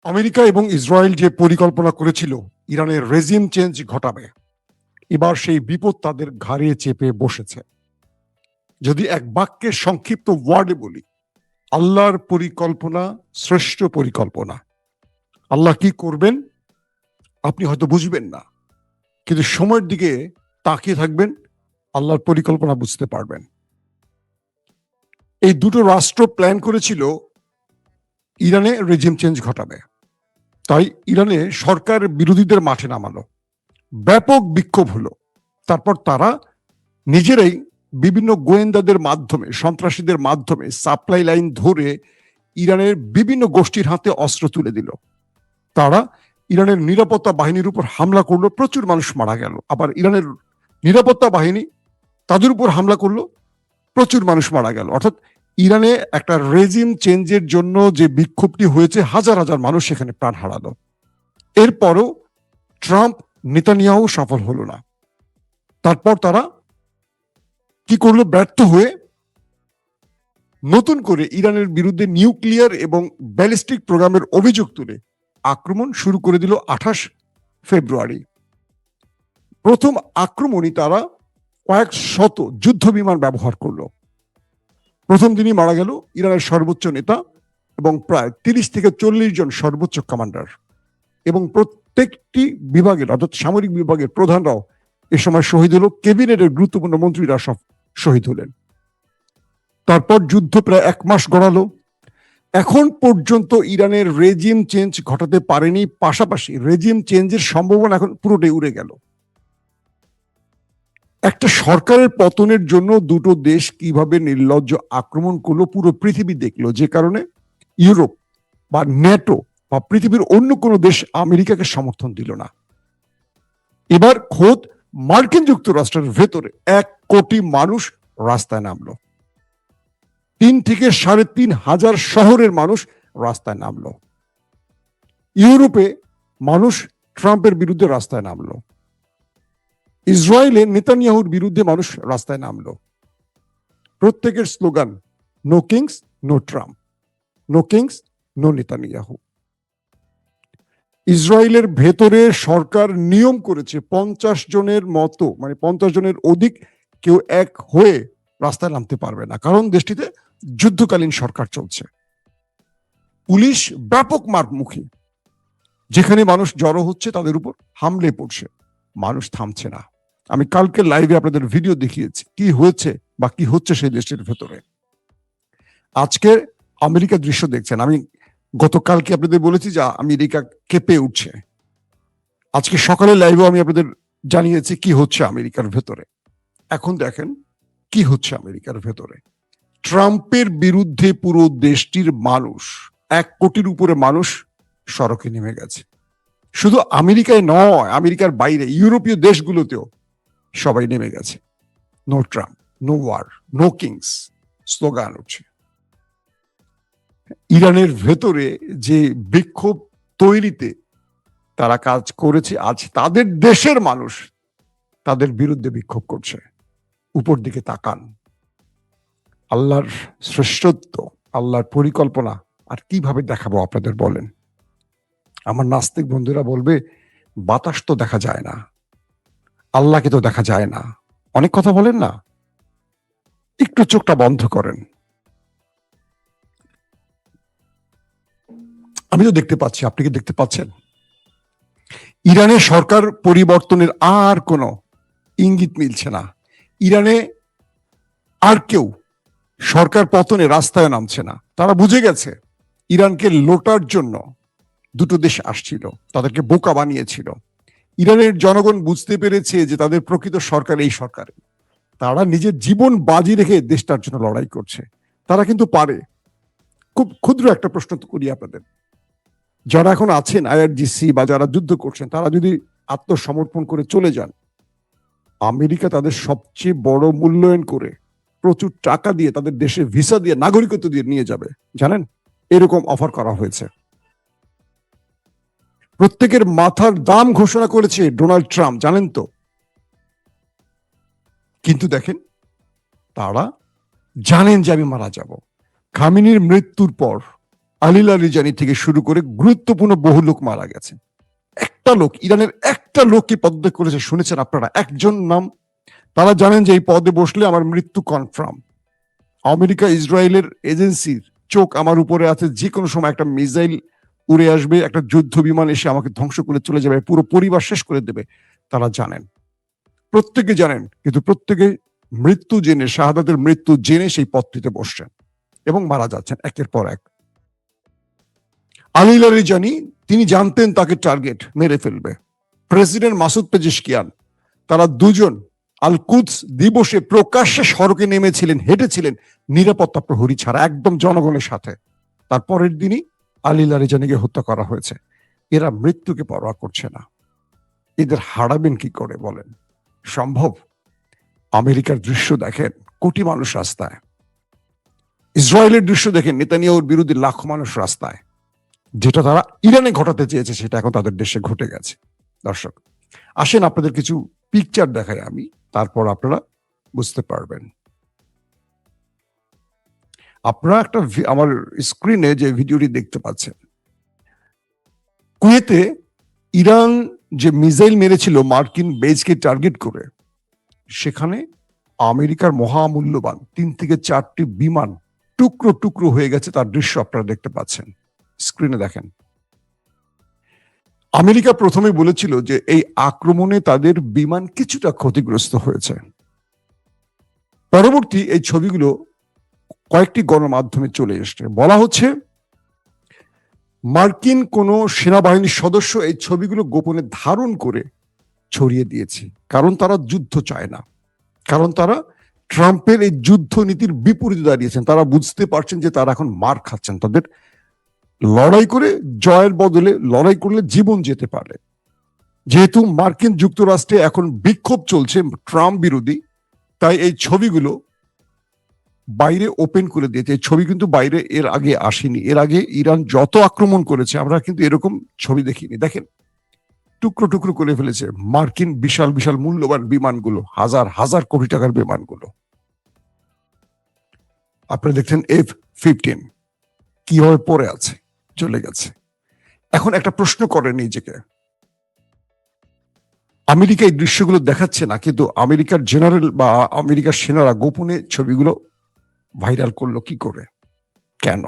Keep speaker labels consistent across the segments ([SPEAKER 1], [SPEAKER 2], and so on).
[SPEAKER 1] America এবং Israel যে পরিকল্পনা করেছিল ইরানের রেজিম চেঞ্জ ঘটাবে, এবার সেই বিপদ তাদের ঘাড়ে চেপে বসেছে। যদি এক বাক্যে সংক্ষিপ্ত ওয়ার্ডে বলি, আল্লাহর পরিকল্পনা শ্রেষ্ঠ পরিকল্পনা। আল্লাহ কি করবেন আপনি হয়তো বুঝবেন না, কিন্তু সময়ের দিকে তাকিয়ে থাকবেন, আল্লাহর পরিকল্পনা বুঝতে পারবেন। এই দুটো রাষ্ট্র প্ল্যান করেছিল ইরানে রেজিম চেঞ্জ ঘটাবে, তাই ইরানে সরকার বিরোধীদের মাঠে নামালো, ব্যাপক বিক্ষোভ হলো। তারপর তারা নিজেরাই বিভিন্ন গোয়েন্দাদের মাধ্যমে, সন্ত্রাসীদের মাধ্যমে সাপ্লাই লাইন ধরে ইরানের বিভিন্ন গোষ্ঠীর হাতে অস্ত্র তুলে দিল। তারা ইরানের নিরাপত্তা বাহিনীর উপর হামলা করলো, প্রচুর মানুষ মারা গেল। আবার ইরানের নিরাপত্তা বাহিনী তাদের উপর হামলা করলো, প্রচুর মানুষ মারা গেল। অর্থাৎ ইরানে একটা রেজিম চেঞ্জের জন্য যে বিক্ষোভটি হয়েছে, হাজার হাজার মানুষ সেখানে প্রাণ হারালো। এরপরও ট্রাম্প নেতানিয়াহু সফল হলো না। তারপর তারা কি করলো, ব্যর্থ হয়ে নতুন করে ইরানের বিরুদ্ধে নিউক্লিয়ার এবং ব্যালিস্টিক প্রোগ্রামের অভিযোগ তুলে আক্রমণ শুরু করে দিল 28 ফেব্রুয়ারি। প্রথম আক্রমণই তারা কয়েক শত যুদ্ধ বিমান ব্যবহার করলো। প্রথম দিনই মারা গেল ইরানের সর্বোচ্চ নেতা এবং প্রায় 30 থেকে 40 জন সর্বোচ্চ কমান্ডার, এবং প্রত্যেকটি বিভাগের অর্থাৎ সামরিক বিভাগের প্রধানরাও এ সময় শহীদ হলো। ক্যাবিনেটের গুরুত্বপূর্ণ মন্ত্রীরা সব শহীদ হলেন। তারপর যুদ্ধ প্রায় 1 মাস গড়ালো। এখন পর্যন্ত ইরানের রেজিম চেঞ্জ ঘটাতে পারেনি, পাশাপাশি রেজিম চেঞ্জের সম্ভাবনা এখন পুরোটাই উড়ে গেল। একটা সরকারের পতনের জন্য দুটো দেশ কিভাবে নির্লজ্জ আক্রমণ করলো পুরো পৃথিবী দেখলো, যে কারণে ইউরোপ বা ন্যাটো বা পৃথিবীর অন্য কোনো দেশ আমেরিকাকে সমর্থন দিল না। এবার খোদ মার্কিন যুক্তরাষ্ট্রের ভেতরে 1 কোটি মানুষ রাস্তায় নামলো। 3 থেকে 3,500 শহরের মানুষ রাস্তায় নামলো। ইউরোপে মানুষ ট্রাম্পের বিরুদ্ধে রাস্তায় নামলো। ইসরায়েলে নেতানিয়াহুর বিরুদ্ধে মানুষ রাস্তায় নামলো। প্রত্যেকের slogan, no kings no Trump, no kings no Netanyahu. ইসরায়েলের ভেতরে সরকার নিয়ম করেছে 50 জনের মতো, মানে 50 জনের অধিক কেউ এক হয়ে রাস্তায় নামতে পারবে না, কারণ দেশটিতে যুদ্ধকালীন সরকার চলছে। পুলিশ ব্যাপক মারমুখী, যেখানে মানুষ জড়ো হচ্ছে তাদের উপর হামলে পড়ছে, মানুষ থামছে না। আমি কালকে লাইভে আপনাদের ভিডিও দেখিয়েছি কি হয়েছে বা কি হচ্ছে সেই দেশটির ভেতরে। আজকে আমেরিকার দৃশ্য দেখছেন। আমি গতকালকে আপনাদের বলেছি যে আমেরিকা কেঁপে উঠছে। আজকে সকালে লাইভেও আমি আপনাদের জানিয়েছি কি হচ্ছে আমেরিকার ভেতরে। এখন দেখেন কি হচ্ছে আমেরিকার ভেতরে। ট্রাম্পের বিরুদ্ধে পুরো দেশটির মানুষ, 1 কোটির উপরে মানুষ সড়কে নেমে গেছে। শুধু আমেরিকায় নয়, আমেরিকার বাইরে ইউরোপীয় দেশগুলোতেও সবাই নেমে গেছে। No Trump, no war, no kings slogan উঠছে। ইরানের ভেতরে যে বিক্ষোভ তৈরিতে তারা কাজ করেছে, আজ তাদের দেশের মানুষ তাদের বিরুদ্ধে বিক্ষোভ করছে। উপর দিকে তাকান, আল্লাহর শ্রেষ্ঠত্ব, আল্লাহর পরিকল্পনা আর কিভাবে দেখাবো আপনাদের বলেন? আমার নাস্তিক বন্ধুরা বলবে, বাতাস তো দেখা যায় না, আল্লাহকে তো দেখা যায় না, অনেক কথা বলেন না। একটু চোখটা বন্ধ করেন। আমি তো দেখতে পাচ্ছি, আপনি কি দেখতে পাচ্ছেন? ইরানের সরকার পরিবর্তনের আর কোনো ইঙ্গিত মিলছে না। ইরানে আর কেউ সরকার পতনে রাস্তায় নামছে না। তারা বুঝে গেছে ইরানকে লোটার জন্য দুটো দেশ আসছিল, তাদেরকে বোকা বানিয়েছিল। ইরানের জনগণ বুঝতে পেরেছে যে তাদের প্রকৃত সরকার এই সরকার। তারা নিজের জীবন বাজি রেখে দেশটার জন্য লড়াই করছে। তারা কিন্তু পারে। খুব ক্ষুদ্র একটা প্রশ্ন করি আপনাদের, যারা এখন আছেন আইআরজিসি বা যারা যুদ্ধ করছেন, তারা যদি আত্মসমর্পণ করে চলে যান, আমেরিকা তাদের সবচেয়ে বড় মূল্যায়ন করে প্রচুর টাকা দিয়ে তাদের দেশে ভিসা দিয়ে নাগরিকত্ব দিয়ে নিয়ে যাবে। জানেন, এরকম অফার করা হয়েছে। প্রত্যেকের মাথার দাম ঘোষণা করেছে ডোনাল্ড ট্রাম্প, জানেন তো। কিন্তু দেখেন, তারা জানেন যে আমি মারা যাব। খামেনির মৃত্যুর পর আলী লারিজানি থেকে শুরু করে গুরুত্বপূর্ণ বহু লোক মারা গেছে। একটা লোক, ইরানের একটা লোককে পদত্যাগ করেছে, শুনেছেন আপনারা? একজন নাম। তারা জানেন যে এই পদে বসলে আমার মৃত্যু কনফার্ম। আমেরিকা ইসরায়েলের এজেন্সির চোখ আমার উপরে আছে, যে কোনো সময় একটা মিসাইল উড়ে আসবে, একটা যুদ্ধ বিমান এসে আমাকে ধ্বংস করে চলে যাবে, পুরো পরিবার শেষ করে দেবে। তারা জানেন, প্রত্যেকে জানেন, কিন্তু প্রত্যেকে মৃত্যু জেনে, শাহাদাতের মৃত্যু জেনে সেই পদটিতে বসছেন এবং মারা যাচ্ছেন একের পর এক। আলী লারিজানি, তিনি জানতেন তাকে টার্গেট মেরে ফেলবে। প্রেসিডেন্ট মাসুদ পেজেশকিয়ান, তারা দুজন আল কুদস দিবসে প্রকাশ্যে সড়কে নেমেছিলেন, হেঁটেছিলেন নিরাপত্তা প্রহরী ছাড়া, একদম জনগণের সাথে। তারপরের দিনই আলী লারিজানিকে হত্যা করা হয়েছে। এরা মৃত্যুকে পরোয়া করছে না। এদের হারাবেন কি করে বলেন? সম্ভব? আমেরিকার দৃশ্য দেখেন, কোটি মানুষ রাস্তায়। ইসরায়েলের দৃশ্য দেখেন, নেতানিয়াহুর বিরুদ্ধে লাখো মানুষ রাস্তায়। যেটা তারা ইরানে ঘটাতে চেয়েছে সেটা এখন তাদের দেশে ঘটে গেছে। দর্শক, আসেন আপনাদের কিছু পিকচার দেখাই আমি, তারপর আপনারা বুঝতে পারবেন। আপনারা একটা আমার স্ক্রিনে যে ভিডিওটি দেখতে পাচ্ছেন, কুয়েতে ইরান যে মিসাইল মেরেছিল মার্কিন বেজকে টার্গেট করে, সেখানে আমেরিকার মহামূল্যবান 3 থেকে 4টি বিমান টুকরো টুকরো হয়ে গেছে, তার দৃশ্য আপনারা দেখতে পাচ্ছেন স্ক্রিনে। দেখেন, আমেরিকা প্রথমে বলেছিল যে এই আক্রমণে তাদের বিমান কিছুটা ক্ষতিগ্রস্ত হয়েছে। পরবর্তী এই ছবিগুলো কয়েকটি গণমাধ্যমে চলে এসছে, বলা হচ্ছে মার্কিন কোন সেনাবাহিনীর সদস্য এই ছবিগুলো গোপনে ধারণ করে ছড়িয়ে দিয়েছে, কারণ তারা যুদ্ধ চায় না, কারণ তারা ট্রাম্পের এই যুদ্ধ নীতির বিপরীতে দাঁড়িয়েছেন। তারা বুঝতে পারছেন যে তারা এখন মার খাচ্ছেন, তাদের লড়াই করে জয়ের বদলে লড়াই করলে জীবন যেতে পারে। যেহেতু মার্কিন যুক্তরাষ্ট্রে এখন বিক্ষোভ চলছে ট্রাম্প বিরোধী, তাই এই ছবিগুলো বাইরে ওপেন করে দিয়েছে। এই ছবি কিন্তু বাইরে এর আগে আসেনি। এর আগে ইরান যত আক্রমণ করেছে আমরা কিন্তু এরকম ছবি দেখিনি। দেখেন, টুকরো টুকরো করে ফেলেছে মার্কিন বিশাল বিশাল মূল্যবান বিমানগুলো, হাজার হাজার কোটি টাকার বিমানগুলো। আপনারা দেখছেন F-15 কিভাবে পড়ে আছে, চলে গেছে। এখন একটা প্রশ্ন করেন নিজেকে, আমেরিকা এই দৃশ্যগুলো দেখাচ্ছে না, কিন্তু আমেরিকার জেনারেল বা আমেরিকার সেনারা গোপনে ছবিগুলো ভাইরাল করলো কি করে? কেন?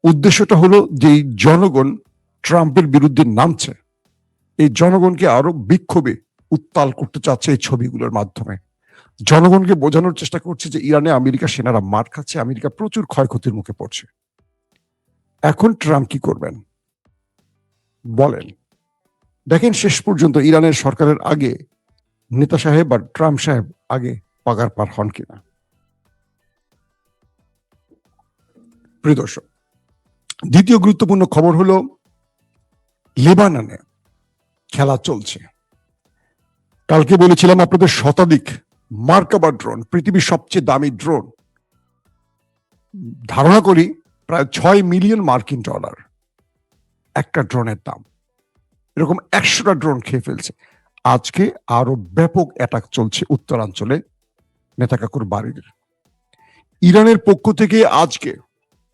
[SPEAKER 1] উদ্দেশ্যটা হলো যে জনগণ ট্রাম্পের বিরুদ্ধে নামছে, এই জনগণকে আরো বিক্ষোভে উত্তাল করতে চাচ্ছে এই ছবিগুলোর মাধ্যমে। জনগণকে বোঝানোর চেষ্টা করছে যে ইরানে আমেরিকা সেনারা মার খাচ্ছে, আমেরিকা প্রচুর ক্ষয়ক্ষতির মুখে পড়ছে। এখন ট্রাম্প কি করবেন বলেন? দেখেন, শেষ পর্যন্ত ইরানের সরকারের আগে নেতা সাহেব বা ট্রাম্প সাহেব আগে পাগার পার হন কিনা। প্রিয় দর্শক, দ্বিতীয় গুরুত্বপূর্ণ খবর হলো লেবাননে খেলা চলছে। কালকে বলেছিলাম আপনাদের শতাধিক মার্কাবা ড্রোন, পৃথিবীর সবচেয়ে দামি ড্রোন, ধারণা করি প্রায় 6 মিলিয়ন মার্কিন ডলার একটা ড্রোনের দাম। এরকম 100টা ড্রোন খেয়ে ফেলছে। আজকে আরো ব্যাপক অ্যাটাক চলছে উত্তরাঞ্চলে নেতাকাকুর বাড়ির। ইরানের পক্ষ থেকে আজকে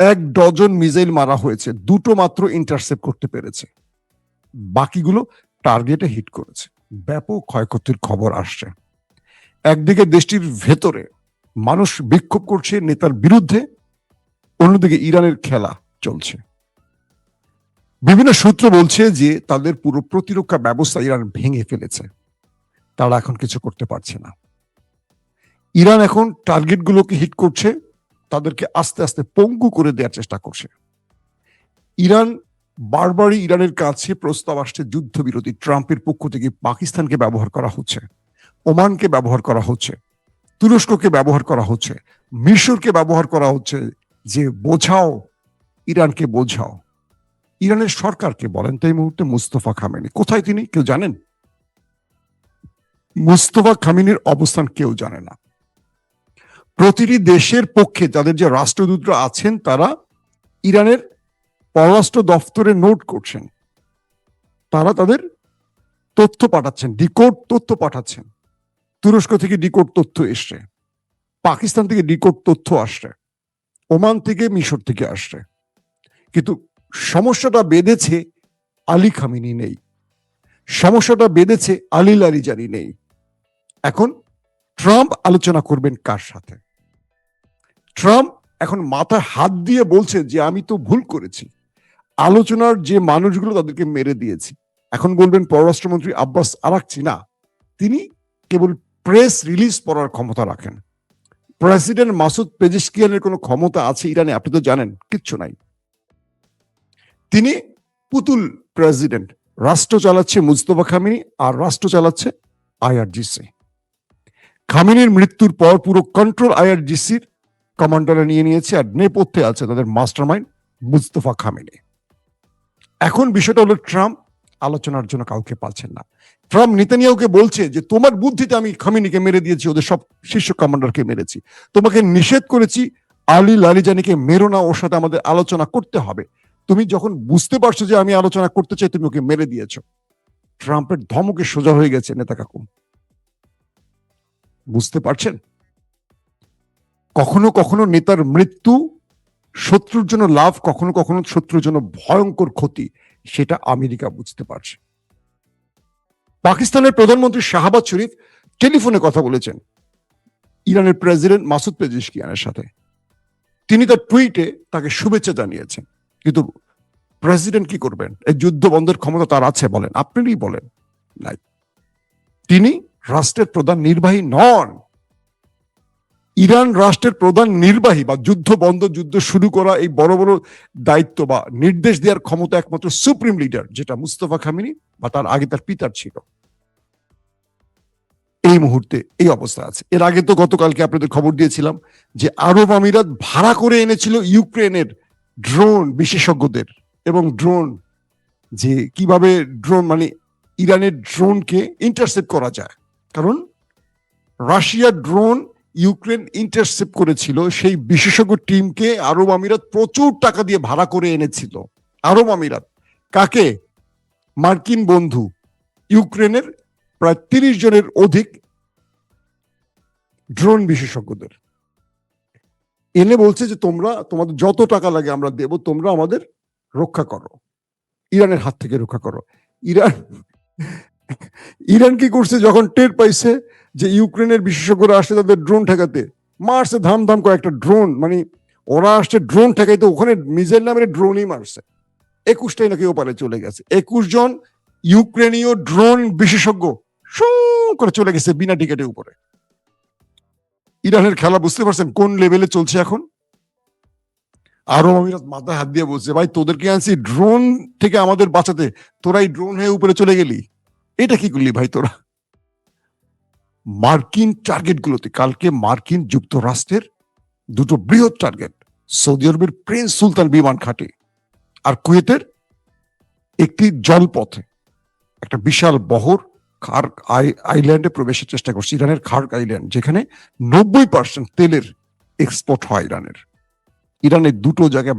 [SPEAKER 1] 1 ডজন মিসাইল মারা হয়েছে, 2টো মাত্র ইন্টারসেপ্ট করতে পেরেছে, বাকিগুলো টার্গেটে হিট করেছে। ব্যাপক ক্ষয়ক্ষতির খবর আসছে। একদিকে দেশটির ভেতরে মানুষ বিক্ষোভ করছে নেতার বিরুদ্ধে, অন্যদিকে ইরানের খেলা চলছে। বিভিন্ন সূত্র বলছে যে তাদের পুরো প্রতিরক্ষা ব্যবস্থা ইরান ভেঙে ফেলেছে, তারা এখন কিছু করতে পারছে না। ইরান এখন টার্গেটগুলোকে হিট করছে, তাদেরকে আস্তে আস্তে পঙ্গু করে দেওয়ার চেষ্টা করছে। ইরান বারবারই ইরানের কাছে প্রস্তাব আসছে যুদ্ধবিরতি। ট্রাম্পের পক্ষ থেকে পাকিস্তানকে ব্যবহার করা হচ্ছে, ওমানকে ব্যবহার করা হচ্ছে, তুরস্ককে ব্যবহার করা হচ্ছে, মিশরকে ব্যবহার করা হচ্ছে যে বোঝাও, ইরানকে বোঝাও। ইরানের সরকারকে বলেন তো এই মুহূর্তে মুস্তফা খামেনি কোথায়? তিনি কেউ জানেন? মুস্তফা খামেনির অবস্থান কেউ জানে না। প্রতিটি দেশের পক্ষে তাদের যে রাষ্ট্রদূতরা আছেন তারা ইরানের পররাষ্ট্র দপ্তরে নোট করছেন, তারা তাদের তথ্য পাঠাচ্ছেন, ডিকোড তথ্য পাঠাচ্ছেন। তুরস্ক থেকে ডিকোড তথ্য এসছে, পাকিস্তান থেকে ডিকোড তথ্য আসছে, ওমান থেকে, মিশর থেকে আসছে। কিন্তু সমস্যাটা বেঁধেছে আলী খামেনি নেই, সমস্যাটা বেঁধেছে আলী লারিজানি নেই। এখন ট্রাম্প আলোচনা করবেন কার সাথে? ট্রাম্প এখন মাথায় হাত দিয়ে বলছে যে আমি তো ভুল করেছি, আলোচনার যে মানুষগুলো তাদেরকে মেরে দিয়েছি। এখন বলবেন পররাষ্ট্রমন্ত্রী আব্বাস আরাকচি, না, তিনি কেবল প্রেস রিলিজ পড়ার ক্ষমতা রাখেন। প্রেসিডেন্ট মাসুদ পেজেশকিয়ানের কোনো ক্ষমতা আছে ইরানে? আপনি তো জানেন কিচ্ছু নাই। তিনি পুতুল প্রেসিডেন্ট, রাষ্ট্র চালাচ্ছে মুস্তফা খামেনি আর রাষ্ট্র চালাচ্ছে আইআরজিসি। খামেনির মৃত্যুর পর পুরো কন্ট্রোল আইআরজিসির কমান্ডাররা নিয়ে নিয়েছে, আর নেপথ্যে আছে তাদের মাস্টারমাইন্ড মুস্তফা খামেনি। এখন বিষয়টা হলো ট্রাম্প আলোচনার জন্য কাউকে পাচ্ছেন না। ট্রাম্প নেতানিয়াহুকে বলছে যে তোমার বুদ্ধিতে আমি খামেনিকে মেরে দিয়েছি, ওদের সব শীর্ষ কমান্ডারকে মেরেছি, তোমাকে নিষেধ করেছি আলী লারিজানিকে মেরো না, ওর সাথে আমাদের আলোচনা করতে হবে। তুমি যখন বুঝতে পারছো যে আমি আলোচনা করতে চাই, তুমি ওকে মেরে দিয়েছো। ট্রাম্পের ধমকে সোজা হয়ে গেছে নেতা কাকু, বুঝতে পারছেন? কখনো কখনো নেতার মৃত্যু শত্রুর জন্য লাভ, কখনো কখনো শত্রুর জন্য ভয়ঙ্কর ক্ষতি, সেটা আমেরিকা বুঝতে পারছে। পাকিস্তানের প্রধানমন্ত্রী শাহবাজ শরীফ টেলিফোনে কথা বলেছেন ইরানের প্রেসিডেন্ট মাসুদ পেজেশকিয়ানের সাথে। তিনি তার টুইটে তাকে শুভেচ্ছা জানিয়েছেন। কিন্তু প্রেসিডেন্ট কি করবেন? এই যুদ্ধ বন্ধের ক্ষমতা তার আছে? বলেন, আপনিই বলেন। নাই, তিনি রাষ্ট্রের প্রধান নির্বাহী নন। ইরান রাষ্ট্রের প্রধান নির্বাহী বা যুদ্ধ বন্ধ, যুদ্ধ শুরু করা, এই বড় বড় দায়িত্ব বা নির্দেশ দেওয়ার ক্ষমতা একমাত্র সুপ্রিম লিডার, যেটা মুস্তফা খামেনি বা তার আগে তার পিতার ছিল। এই মুহূর্তে এই অবস্থা আছে। এর আগে তো গতকালকে আপনাদের খবর দিয়েছিলাম যে আরব আমিরাত ভাড়া করে এনেছিল ইউক্রেনের ড্রোন বিশেষজ্ঞদের, এবং ড্রোন যে কিভাবে ড্রোন মানে ইরানের ড্রোনকে ইন্টারসেপ্ট করা যায়, কারণ রাশিয়ার ড্রোন ইউক্রেন ইন্টারসেপ্ট করেছিল, সেই বিশেষজ্ঞ টিমকে আরব আমিরাত প্রচুর টাকা দিয়ে ভাড়া করে এনেছিল। আরব আমিরাত কাকে? মার্কিন বন্ধু ইউক্রেনের প্রায় 30 জনের অধিক ড্রোন বিশেষজ্ঞদের এনে বলছে যে তোমরা, তোমাদের যত টাকা লাগে আমরা দেব, তোমরা আমাদের রক্ষা করো, ইরানের হাত থেকে রক্ষা করো। ইরান কি করছে? যখন টের পাইছে যে ইউক্রেনের বিশেষজ্ঞরা আসছে তাদের ড্রোন ঠেকাতে, মারছে ধাম ধাম কয়েকটা ড্রোন, মানে ওরা আসছে ড্রোন ঠেকাইতে, ওখানে মিসাইল নামের ড্রোনই মারছে। 21টাই নাকি ওপারে চলে গেছে। 21 জন ইউক্রেনীয় ড্রোন বিশেষজ্ঞ করে চলে গেছে বিনা টিকেটে উপরে। ইরানের খেলা বুঝতে পারছেন কোন লেভেলে চলছে এখন? আরব আমিরাত মাথায় হাত দিয়ে বলছে, ভাই তোদেরকে আনছি ড্রোন থেকে আমাদের বাঁচাতে, তোরাই ড্রোন হয়ে উপরে চলে গেলি, এটা কি করলি ভাই তোরা? মার্কিন টার্গেট গুলোতে কালকে মার্কিন যুক্তরাষ্ট্রের দুটো বৃহৎ টার্গেট, সৌদি আরবের প্রিন্স সুলতান বিমান ঘাঁটি আর কুয়েতের একটি জলপথে একটা বিশাল বহর খার্ক আইল্যান্ডে প্রবেশের চেষ্টা করছে। ইরানের খার্ক আইল্যান্ড, যেখানে 90% তেলের এক্সপোর্ট হয় ইরানের। ইরানের দুটো জায়গায়